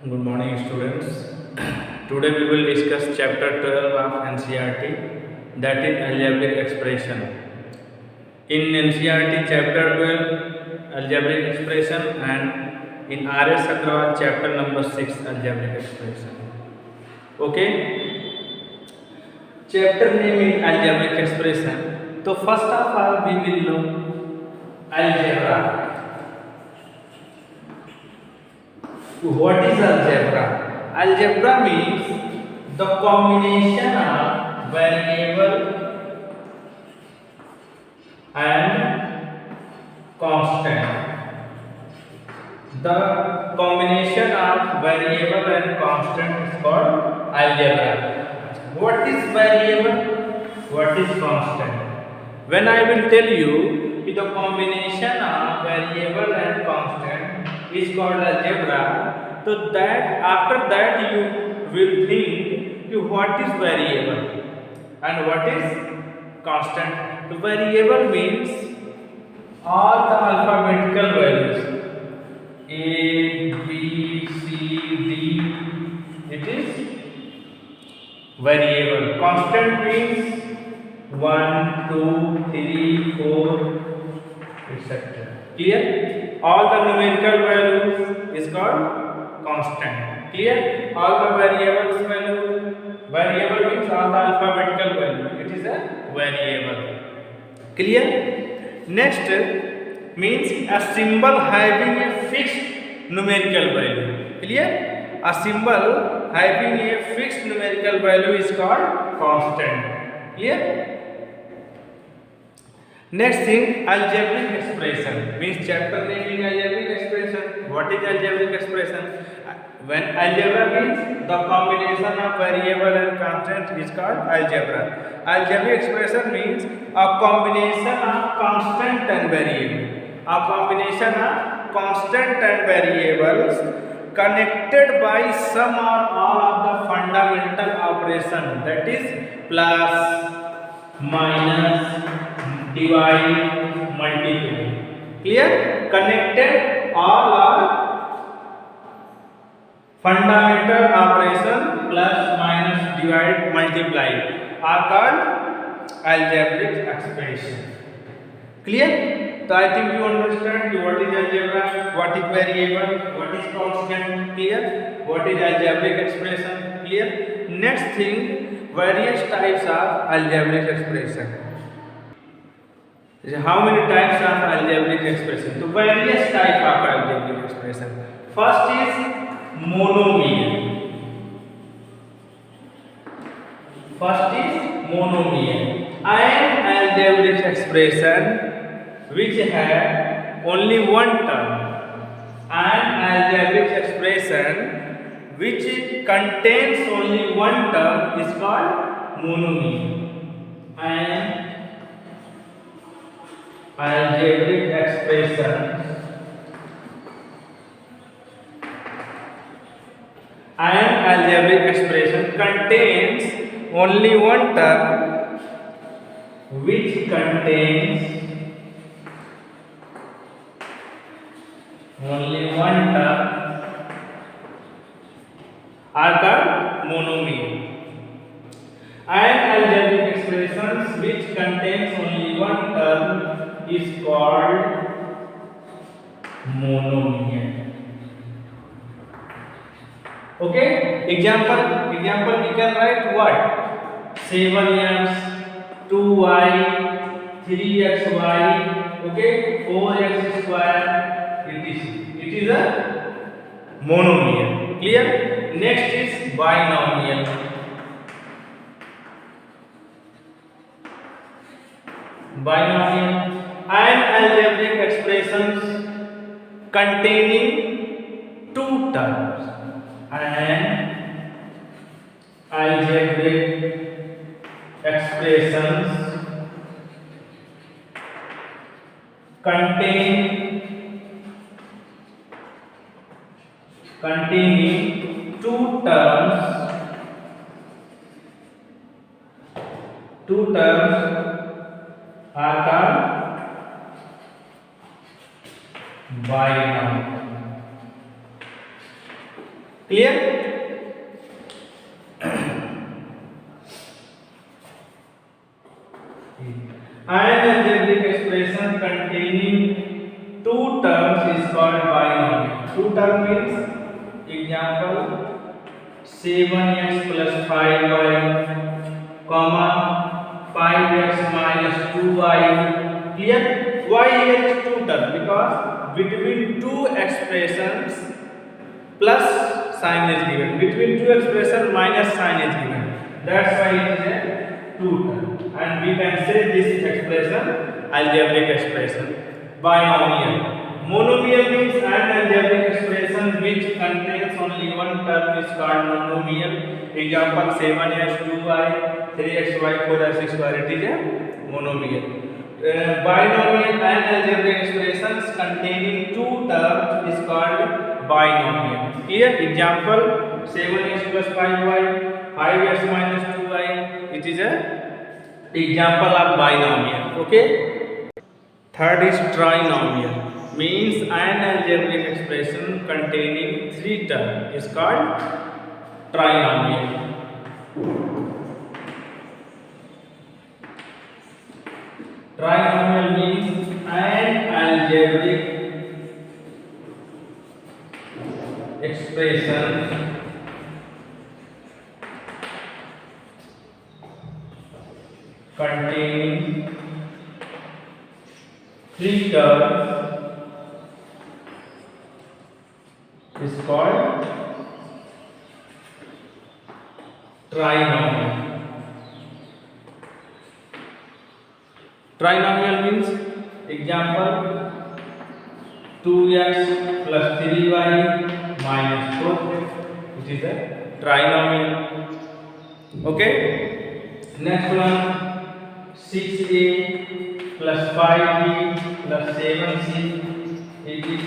Good morning, students. Today we will discuss chapter 12 of NCERT, that is algebraic expression. In NCERT chapter 12 algebraic expression, and in RS Agrawal chapter number 6 algebraic expression. Okay, chapter name is algebraic expression. So first of all we will know algebra. What is algebra? Algebra means the combination of variable and constant. The combination of variable and constant is called algebra. What is variable? What is constant? When I will tell you the combination of variable and constant is called algebra, so that after that you will think what is variable and what is constant. So variable means all the alphabetical values A, B, C, D. It is variable. Constant means 1, 2, 3, 4, etc. Clear? All the numerical values is called constant. Clear? All the variables value. Variable means all the alphabetical value. It is a variable. Clear? Next means a symbol having a fixed numerical value. Clear? A symbol having a fixed numerical value is called constant. Clear? Next thing, algebraic expression means chapter name is algebraic expression. What is algebraic expression? When algebra means the combination of variable and constant is called algebra. Algebraic expression means a combination of constant and variable. A combination of constant and variables connected by some or all of the fundamental operation, that is plus, minus, divide, multiply. Clear? Connected all are fundamental operation plus, minus, divide, multiply are called algebraic expression. Clear? So I think you understand what is algebra, what is variable, what is constant. Clear? What is algebraic expression? Clear? Next thing, various types of algebraic expression. How many types of algebraic expression? So various type of algebraic expression. First is monomial. First is monomial. An algebraic expression which have only one term. An algebraic expression which contains only one term is called monomial. An algebraic expression. An algebraic expression contains only one term which contains only one term are called monomial. An algebraic expressions which contains only one term is called monomial. Okay, example we can write what? 7x, 2y, 3xy, okay, 4x square, it is a monomial. Clear? Next is binomial. Binomial. An algebraic expressions containing two terms. An algebraic expressions containing two terms are called binomial. Clear? An algebraic expression containing two terms is called binomial. Two term means, example, 7x plus 5y, comma 5x minus 2y. Clear? Why here is two term? Because between two expressions plus sign is given. Between two expressions minus sign is given. That's why it is a two term. And we can say this expression algebraic expression. Binomial. Monomial means an algebraic expression which contains only one term is called monomial. Example, 7x 2y 3xy 4x square, it is a monomial. Binomial and algebraic expressions containing two terms is called binomial. Here example, 7x plus 5y 5x minus 2y, it is a example of binomial. Okay. Third is trinomial, means an algebraic expression containing three terms is called trinomial. Trinomial means an algebraic expression containing three terms is called trinomial. Trinomial means, example, 2x plus 3y minus 4, which is a trinomial. Okay. Next one, 6a plus 5b plus 7c, it is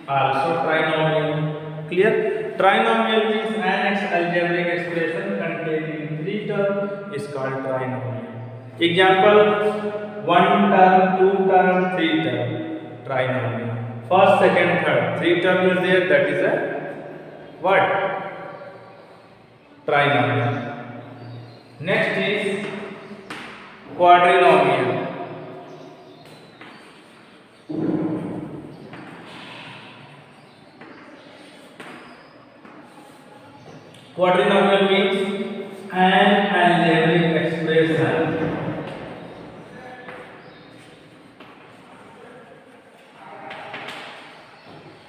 also trinomial. Clear? Trinomial means an algebraic expression containing three terms is called trinomial. Example, one term, two term, three term, trinomial. First, second, third, three term is there, that is a what? Trinomial. Next is quadrinomial. Quadrinomial means an algebraic expression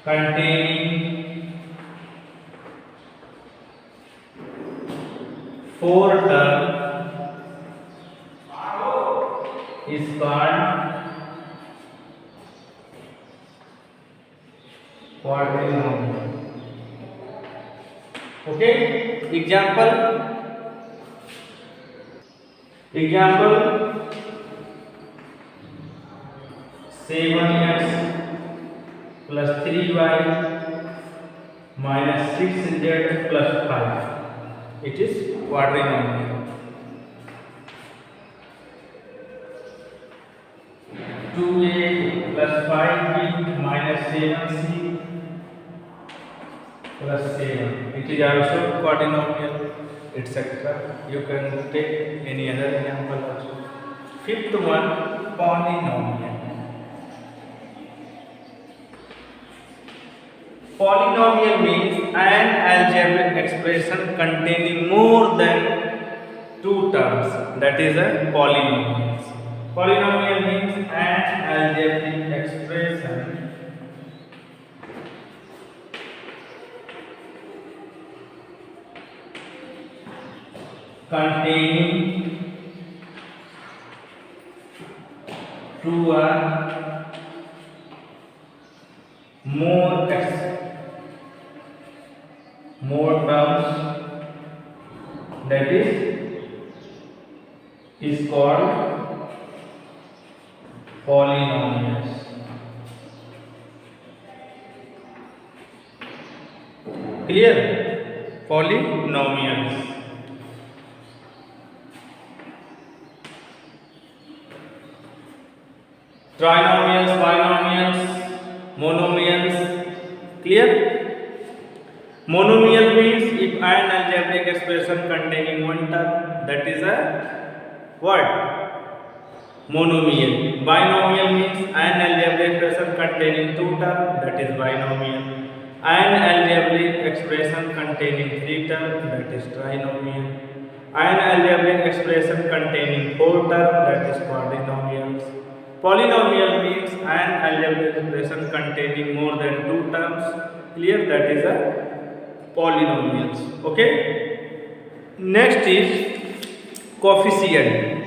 containing four terms is called quadrinomial. Okay. Example, 7x plus 3y minus 6z plus 5, it is quadrinomial. 2a plus 5b minus 7c plus 7, it is also quadrinomial, etc. You can take any other example also. Fifth one, polynomial. Polynomial means an algebraic expression containing more than two terms, that is a polynomial. Polynomial means an algebraic expression containing two or more terms, that is called polynomials. Clear? Polynomials. Trinomials, binomials, monomials. Clear? Monomial means if an algebraic expression containing one term, that is a what? Monomial. Binomial means an algebraic expression containing two terms, that is binomial. An algebraic expression containing three terms, that is trinomial. An algebraic expression containing four terms, that is polynomials. Polynomial means an algebraic expression containing more than two terms. Clear? That is a polynomials. Okay. Next is coefficient.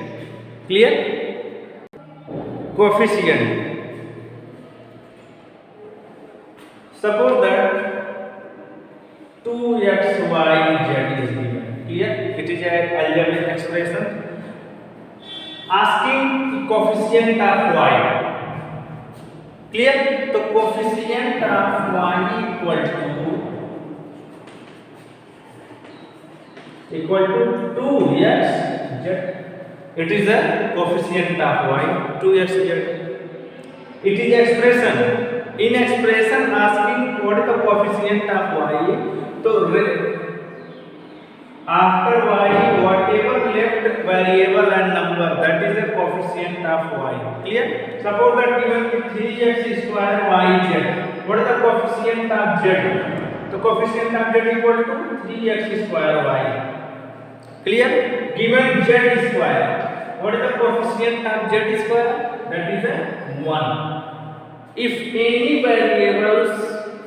Clear? Coefficient. Suppose that 2xyz is given. Clear? It is an algebraic expression. Asking the coefficient of y. Clear? So coefficient of y equal to 2xz. It is a coefficient of y, 2xz. It is expression. In expression asking what is the coefficient of y, so after y whatever left variable and number, that is the coefficient of y. Clear? Suppose that given 3x square yz, what is the coefficient of z? The coefficient of z equal to 3x square y. Clear? Given z square, what is the coefficient of z square? That is a 1. If any variables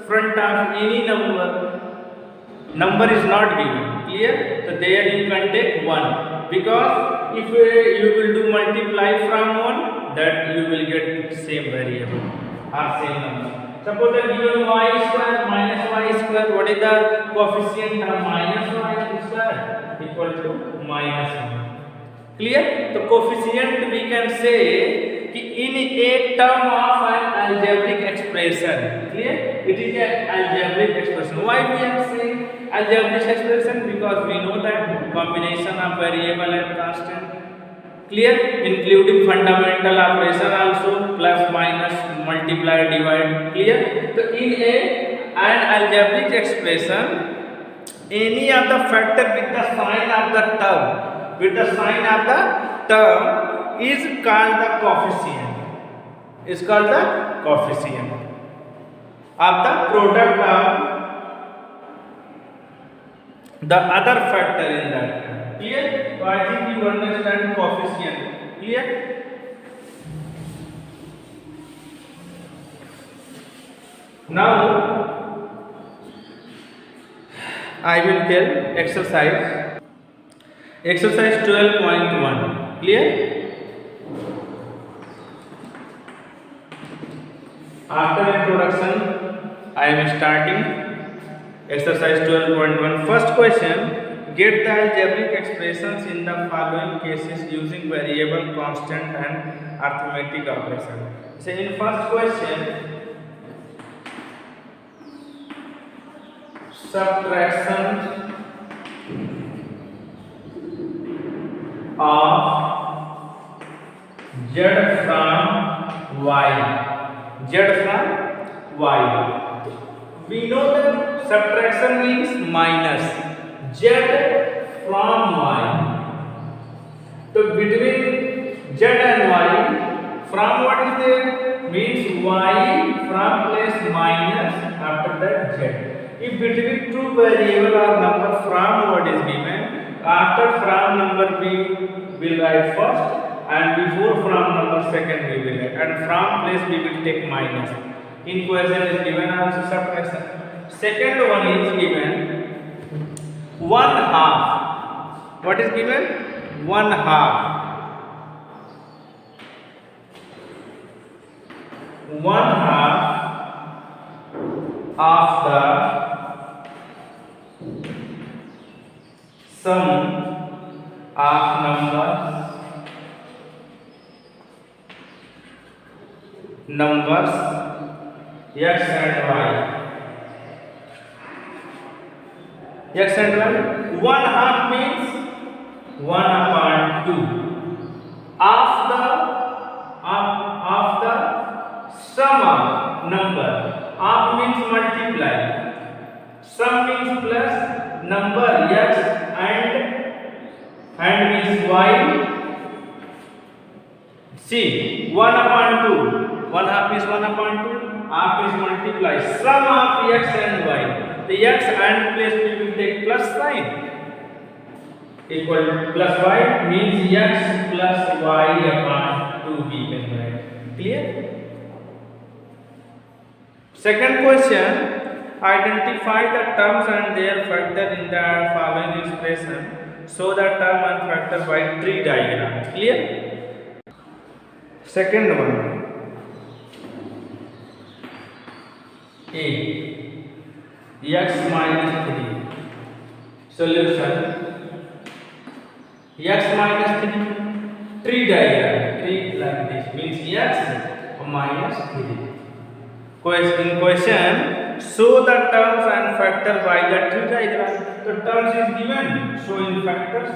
front of any number is not given, clear? So there you can take 1, because if you will do multiply from 1, that you will get same variable or same number. Suppose that given y square minus y square, what is the coefficient of minus y square? Equal to minus 1. Clear? The coefficient we can say in a term of an algebraic expression. Clear? It is an algebraic expression. Why we are saying algebraic expression? Because we know that combination of variable and constant. Clear? Including fundamental operation also, plus minus, multiply, divide. Clear? So in an algebraic expression, any of the factor with the sign of the term, is called the coefficient. Is called the coefficient of the product of the other factor in that. Clear? So I think you understand coefficient. Clear? Now I will tell exercise 12.1. Clear? After introduction, I am starting exercise 12.1. First question: get the algebraic expressions in the following cases using variable, constant, and arithmetic operation. So in first question, subtraction of z from y. Z from y. We know that subtraction means minus z from y. So between z and y, from what is there? Means y from place minus after that z. If between two variable or number from what is given, after from number we will write first, and before from number second we will write, and from place we will take minus. In question is given also subtraction. Second one is given 1/2. What is given? 1/2. 1/2 of the sum of numbers x and y. X and y. 1/2 means 1/2 of the sum of number. Of means multiply. Sum means plus number x and means y. See, 1 upon 2, 1 half is 1 upon 2, half is multiply sum of x and y. The x and place we will take plus sign, equal to plus y means x plus y upon 2 we can write. Clear? Second question, identify the terms and their factor in the following expression. Show the term and factor by tree diagram. Clear? Second one, A, x minus 3. Solution, x minus 3, tree diagram, tree like this means x minus 3. In question, show the terms and factor by the tree diagram. The terms is given, show in factors.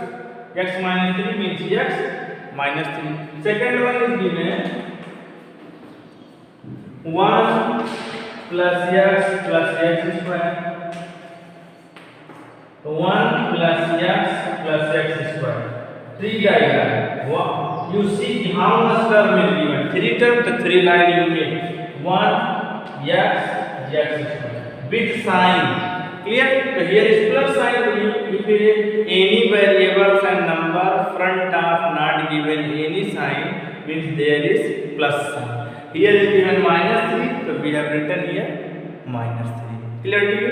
X minus 3 means x minus 3. Second one is given 1 plus x square. 1 plus x square. Tree diagram. You see how much term is given. 3 term, the 3 line you make. 1 x square with sign. Clear? So here is plus sign. If any variables and number front of not given any sign means there is plus sign. Here is given minus 3, so we have written here minus 3. Clear to you?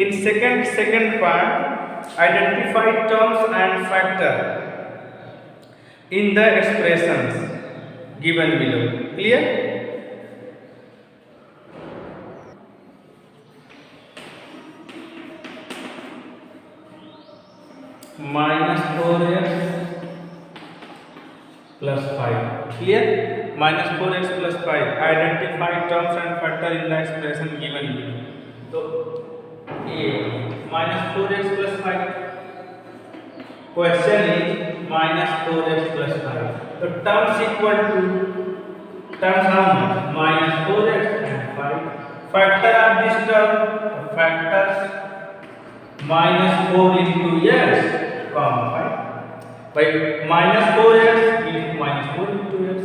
In second part, identify terms and factor in the expressions given below. Clear? Minus 4x plus 5. Clear? Minus 4x plus 5. Identify terms and factor in the expression given below. So, A, minus 4x plus 5. Question is minus 4x plus 5. So, terms equal to, terms how much? Minus 4x and 5. Factor of this term, factors minus 4 into x, comma 5. By minus 4x is minus 4 into x.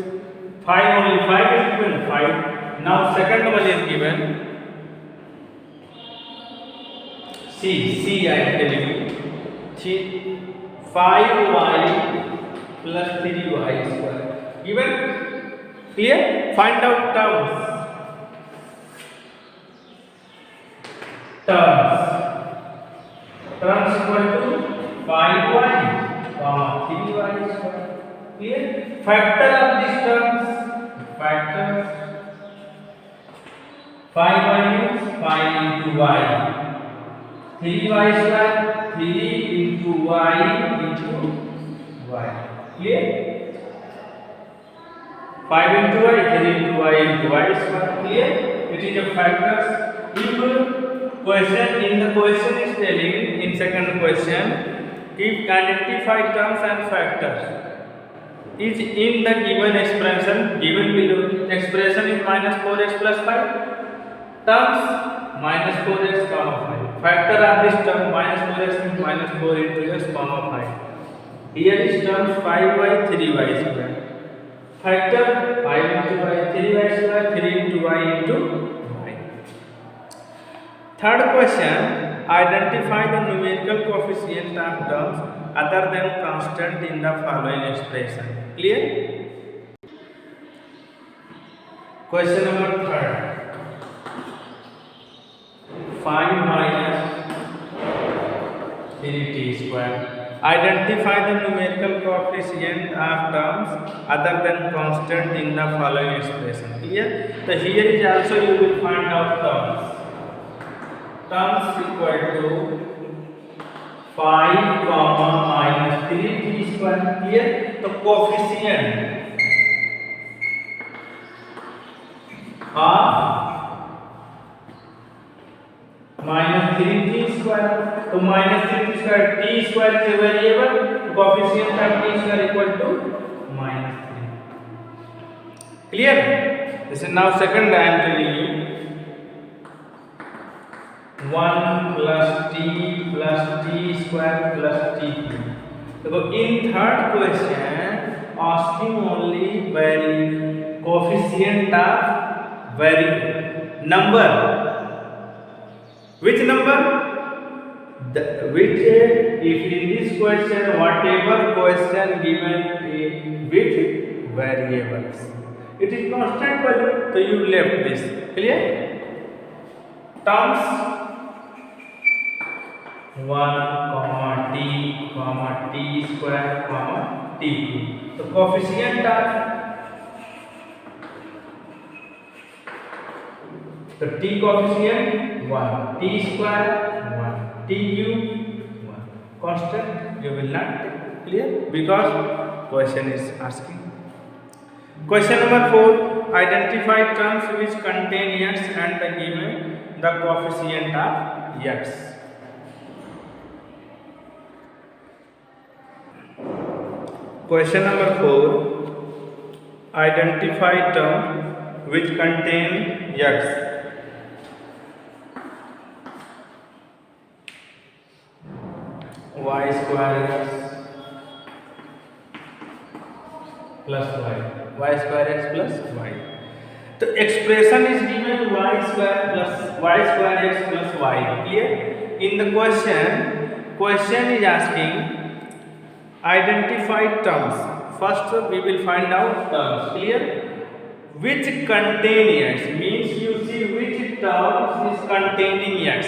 5 only 5 is given 5. Now second one is given. C I am telling you. 5y plus 3y square. Given? Clear? Find out terms. Terms equal to 5y, 3y square. Clear? Factor of these terms, factors. 5y means 5 into y. 3y square, 3 into y into y. Clear? 5 into y, 3 into y into y square. Clear? It is a factors. If in the question is telling, in second question, if identify terms and factors is in the given expression given below. Expression is minus 4x plus 5. Terms minus 4x comma 5. Factor of this term minus 4x means minus 4 into x comma 5. Here is terms 5y 3y square. Factor 5 into y 3y square, 3 into y into y. Third question, identify the numerical coefficient of terms other than constant in the following expression. Clear? Question number 3. 5 minus 3t square. Identify the numerical coefficient of terms other than constant in the following expression. Clear? So here is also you will find out terms. Terms equal to 5 comma minus 3t square. Clear? The coefficient of minus 3t square. So minus 3t square, t square is a variable. Coefficient of t square equal to minus 3. Clear? This is now second I am telling you. 1 plus t square plus t cube. So in third question asking only coefficient of number. Which number? If in this question whatever question given with variables, it is constant value, so you left this. Clear? Terms 1 t square t cube. So coefficient of t coefficient 1, t square 1, t cube 1. Constant you will not take. Clear? Because question is asking. Question number 4. Identify terms which contain x and given the coefficient of x. Question number 4. Identify terms which contain x. Y square x plus y square x plus y. The expression is given y square x plus y. Clear? In the question is asking identify terms. First we will find out terms. Clear? Which contain x means you see which terms is containing x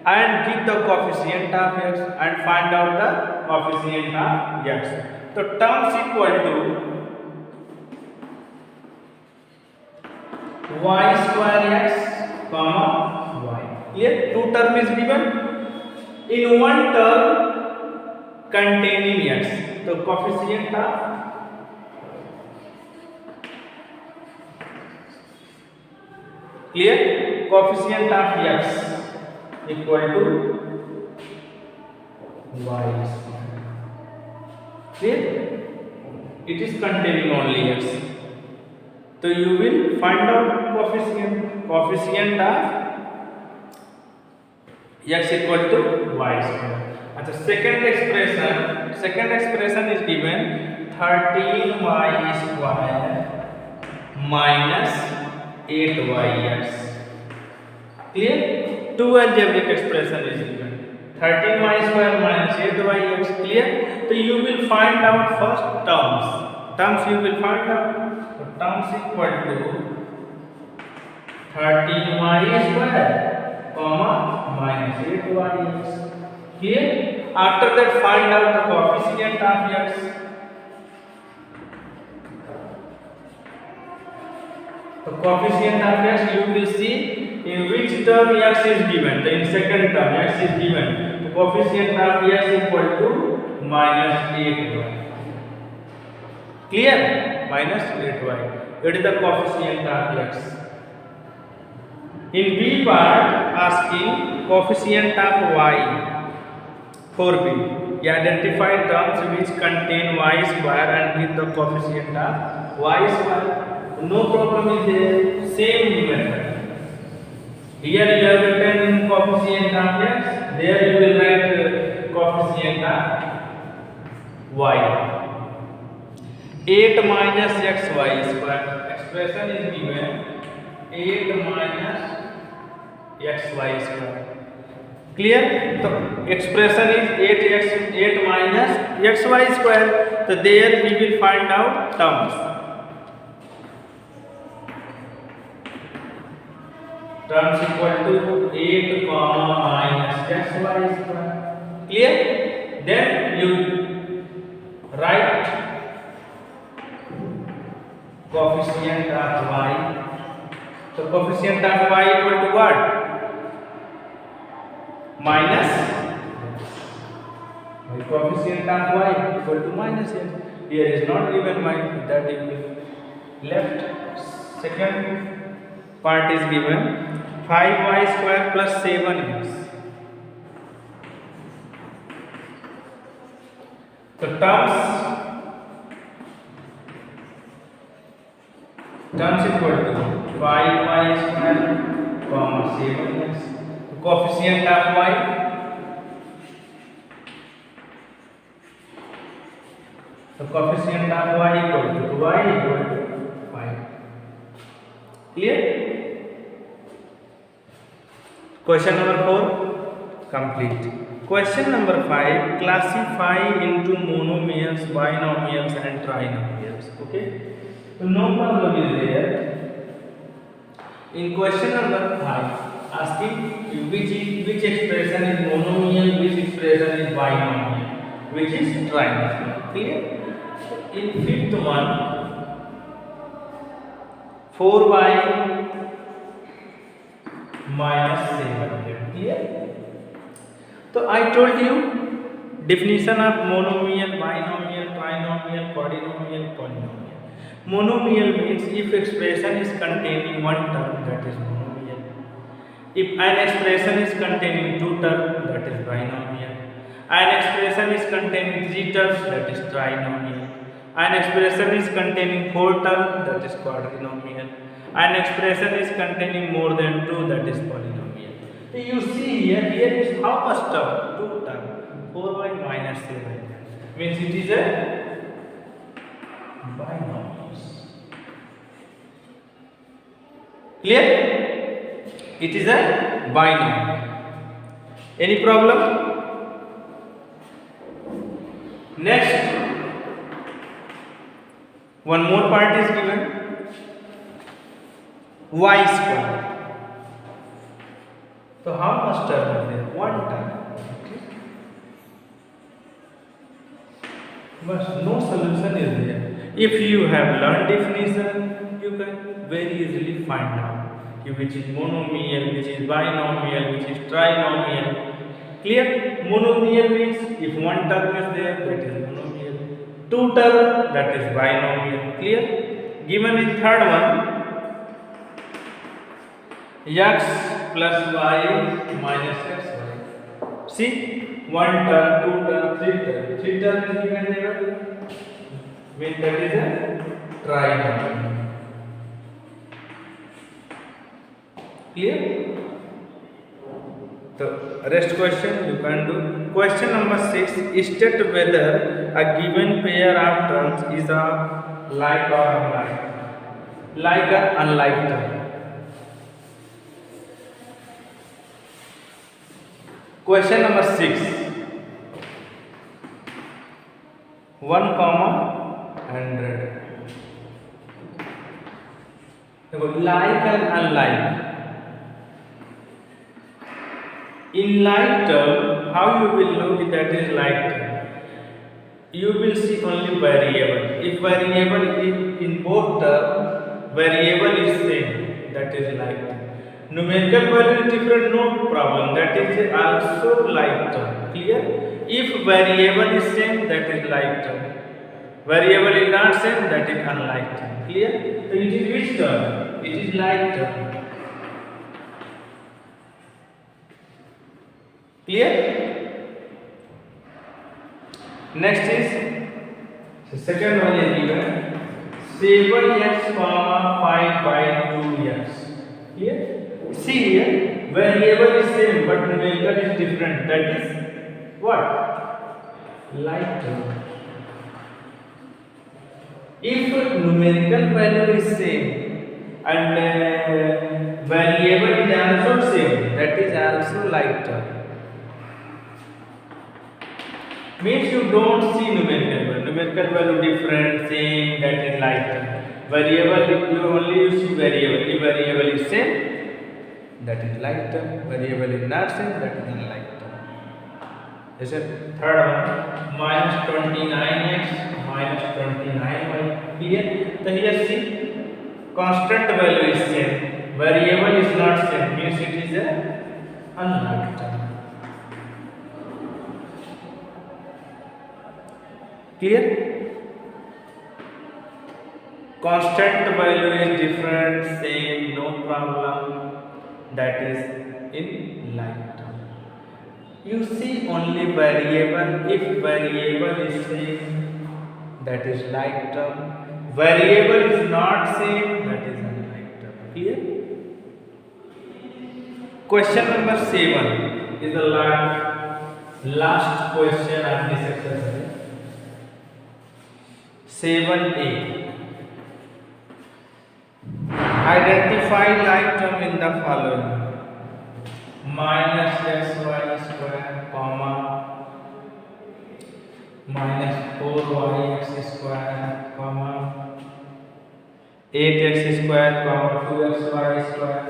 and give the coefficient of x and find out the coefficient of x. So terms equal to y square x comma y. Here two term is given. In one term containing x, so coefficient of clear, coefficient of x equal to y square. Clear? It is containing only x. So you will find out coefficient of x equal to y square. And the second expression is given 13y square minus 8yx. Clear? Two algebraic expression is given. 13y square minus 8yx. Clear? So you will find out first terms you will find out. So terms equal to 13y square comma minus 8yx. Clear? After that find out the coefficient of x. The coefficient of x you will see in which term x is given. So in second term x is given. The coefficient of x equal to minus 8y. Clear? Minus 8y. It is the coefficient of x. In B part asking coefficient of y. 4b. You identify terms which contain y square and give the coefficient of y square. No problem is there. Same method. Here you have written coefficient of x. There you will write coefficient of y. 8 minus xy square. Expression is given 8 minus xy square. Clear? So expression is 8 minus xy square. So there we will find out terms. Terms equal to 8 comma minus xy square. Clear? Then you write coefficient of y. So coefficient of y equal to what? Minus coefficient of y equal to minus x. Here is not given y, that you will left. Second part is given 5y square plus 7x. So terms equal to 5y square comma 7x. coefficient of y. So coefficient of y equal to 5. Clear? Question number 4 complete. Question number 5, classify into monomials, binomials and trinomials. Okay, so no problem is there. In question number 5, asking which expression is monomial, which expression is binomial, which is trinomial. Clear? In fifth one, 4y minus 7. Clear? So I told you definition of monomial, binomial, trinomial, quadrinomial, polynomial. Monomial means if expression is containing one term, that is monomial. If an expression is containing two terms, that is binomial. An expression is containing three terms, that is trinomial. An expression is containing four terms, that is quadrinomial. An expression is containing more than two, that is polynomial. You see here is how much term? Two term. 4y minus 7 means it is a binomial. Clear? It is a binomial. Any problem? Next, one more part is given. Y square. So how much term is there? One term. Okay. But no solution is there. If you have learned definition, you can very easily find out which is monomial, which is binomial, which is trinomial. Clear? Monomial means if one term is there, that is monomial. Two term, that is binomial. Clear? Given in third one, x plus y minus xy. See, one term, two term, three term. Three term is given there. Means that is a trinomial. Clear? The rest question you can do. Question number 6. State whether a given pair of terms is a like or unlike. Like or unlike term. Question number 6. 1, 100. Like and unlike. In like term, how you will know that is like term? You will see only variable. If variable is in both term, variable is same, that is like term. Numerical value is different, no problem, that is also like term. Clear? If variable is same, that is like term. Variable is not same, that is unlike term. Clear? So it is which term? It is like term. Clear? Next is, the second one is given 7x, 5 by 2x. Clear? See here, variable is same but numerical is different. That is what? Like term. If numerical value is same and variable is also same, that is also like term. Means you don't see numerical value different, same, that is like term. Variable, you only see variable. If variable is same, that is like term. Variable is not same, that is unlike term. Yes, sir. Third one, minus 29x minus 29y. Clear? So here see, constant value is same, variable is not same, means it is a unlike term. Clear? Constant value is different, same, no problem. That is in like term. You see only variable. If variable is same, that is like term. Variable is not same, that is unlike term. Clear? Question number 7 is the last question of this exercise. 7a. Identify like term in the following: minus xy square, comma minus 4yx square, comma 8x square, comma 2xy square,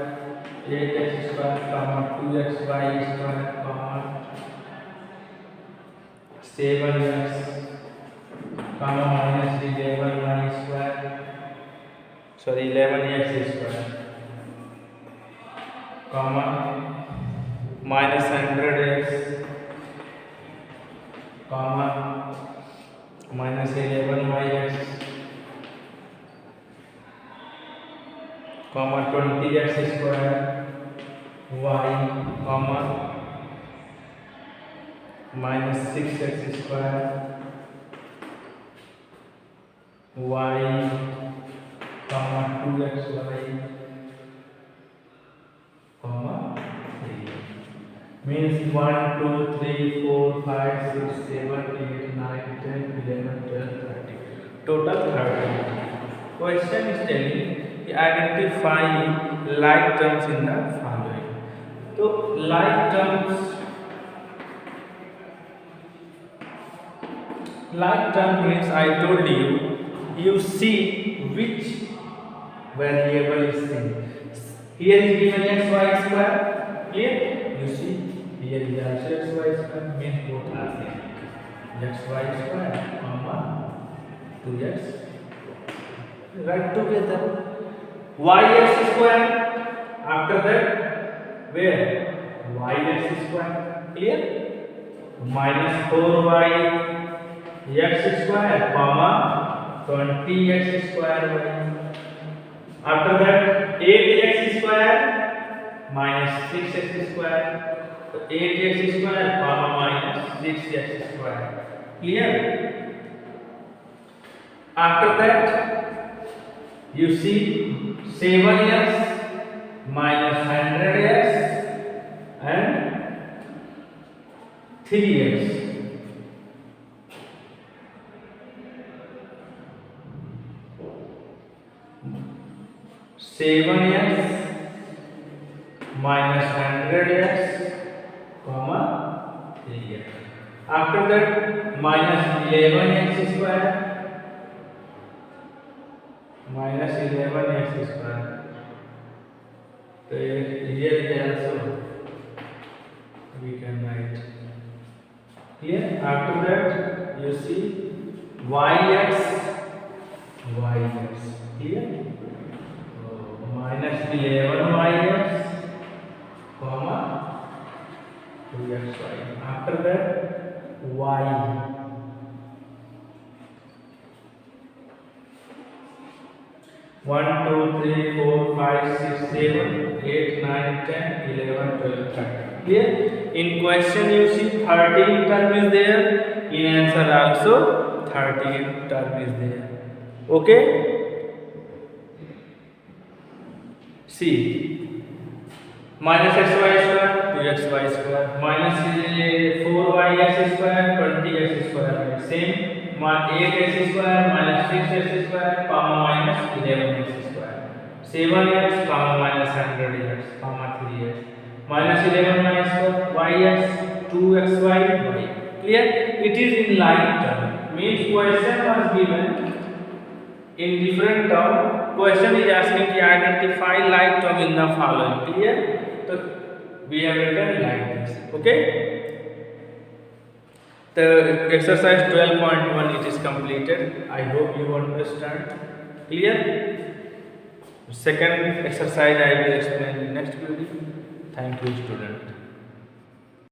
8x square, comma 2xy square, comma 7x, comma minus 11y square, sorry 11x square, comma minus 100x, comma minus 11yx, comma 20x square, y, comma minus 6x square, y, comma 2xy, comma 3. Means 1, 2, 3, 4, 5, 6, 7, 8, 9, 10, 11, 12, 13. Total 13. Question is telling identify like terms in the following. So like term means I told you see which variable is same. Here is given xy square. Clear? You see here is also xy square, means both are same. Xy square, comma 2x. Write together. Yx square. After that, where? Yx square. Clear? Minus 4y x square, comma 20x square y. After that, 8x square minus 6x square. So 8x square, comma minus 6x square. Clear? After that, you see 7x minus 100x and 3x. 7x minus 100x, comma 3x. After that, minus 11x square, minus 11x square. So here also we can write. Here after that you see yx. Here minus 11yx, comma 2xy. After that y. One, two, three, four, 5, 6, 7, 8, 9, 10, 11, 12, 13. Clear? In question you see 13 term is there. In answer also 13 term is there. Okay? See, minus xy square, 2xy square, minus 4yx square, 20x square. Same, 8x square, minus 6x square, comma minus 11x square. 7x, comma minus 100x, comma 3x. Minus 11y square, yx, 2xy, y. Clear? It is in like term. Means question was given in different term. Question is asking to identify like term in the following. Clear? So we have written like this. Okay? The exercise 12.1 it is completed. I hope you understand. Clear? Second exercise I will explain in next video. Thank you, student.